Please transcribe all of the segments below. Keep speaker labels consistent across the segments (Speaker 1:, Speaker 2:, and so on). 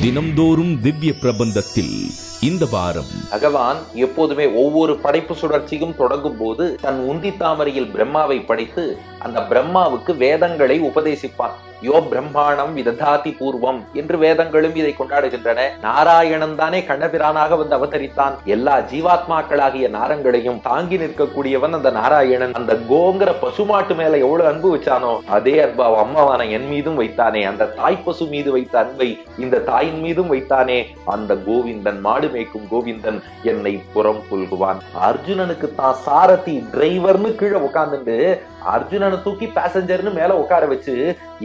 Speaker 1: தினம்தோறும் திவ்ய பிரபந்தத்தில் இந்த வாரம்
Speaker 2: பகவான் எப்போதுமே ஒவ்வொரு படைப்பு சுழற்சியும் தொடங்கும் போது தன் உந்தி தாமரையில் பிரம்மாவை படைத்து அந்த பிரம்மாவுக்கு வேதங்களை உபதேசிப்பான். யோ பிரம்மாணம் விததாதி பூர்வம் என்று வேதங்களும் இதை கொண்டாடுகின்றன. நாராயணன் தானே கண்ணபிரானாக வந்து அவதரித்தான். எல்லா ஜீவாத்மாக்களாகிய நாரங்களையும் தாங்கி நிற்கக்கூடியவன் அந்த நாராயணன். அந்த கோங்கிற பசுமாட்டு மேல எவ்வளவு அன்பு வச்சானோ அதே அன்பு அம்மாவான என் மீதும் வைத்தானே. அந்த தாய் பசு மீது வைத்த அன்பை இந்த தாயின் மீதும் வைத்தானே. அந்த கோவிந்தன், மாடு மேய்க்கும் கோவிந்தன் என்னை புறம் புல்குவான். அர்ஜுனனுக்கு தான் சாரதி டிரைவர்னு கீழே உட்கார்ந்துட்டு அர்ஜுனனை தூக்கி பேசஞ்சர்னு மேல உட்கார வச்சு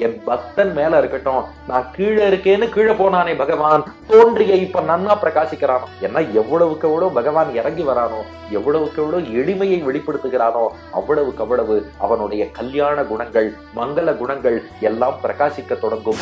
Speaker 2: என் பக்தன் மேல இருக்கட்டும் நான் கீழே இருக்கேன்னு கீழே போனானே பகவான். தோன்றிய இப்ப நன்னா பிரகாசிக்கிறானோ. ஏன்னா எவ்வளவுக்கு எவ்வளவு பகவான் இறங்கி வரானோ, எவ்வளவுக்கு எவ்வளவு எளிமையை வெளிப்படுத்துகிறானோ அவ்வளவுக்கு அவ்வளவு அவனுடைய கல்யாண குணங்கள், மங்கள குணங்கள் எல்லாம் பிரகாசிக்க தொடங்கும்.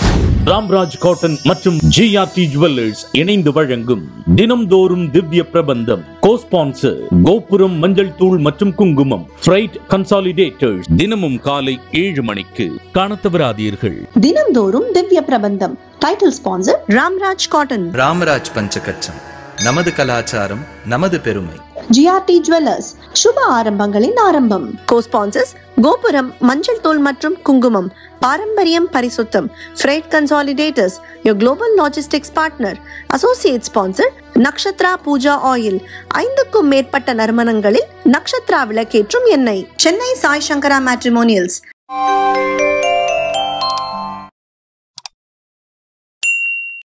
Speaker 1: ராம்ராஜ் காட்டன் மற்றும் ஜிஆர்டி ஜுவல்லர்ஸ் இணைந்து வழங்கும் தினம்தோறும் திவ்ய பிரபந்தம். கோ-ஸ்பான்சர் கோபுரம் மஞ்சள் தூள் மற்றும் குங்குமம், ஃப்ரைட் கன்சாலிடேட்டர்ஸ். தினமும் காலை 7 மணிக்கு காண தவறாதீர்கள்.
Speaker 3: தினம்தோறும் Divya Prabandham. Title sponsor Ramraj cotton.
Speaker 4: Ramaraj பஞ்சகச்சம். நமது கலாச்சாரம், நமது பெருமை.
Speaker 3: ஜிஆர்டி ஜுவல்லர்ஸ், சுப ஆரம்பங்களின் ஆரம்பம். கோ-ஸ்பான்சர்ஸ் கோபுரம் மஞ்சள் தூள் மற்றும் குங்குமம், பாரம்பரியம் பரிசுத்தம், freight consolidators, your global logistics partner. Associate sponsor Nakshatra Pooja oil. 5க்கும் மேற்பட்ட நறுமணங்களில் நக்ஷத்ரா விளக்கேற்றும் எண்ணெய். சென்னை சாய் சங்கரா மேட்ரிமோனியல்ஸ்.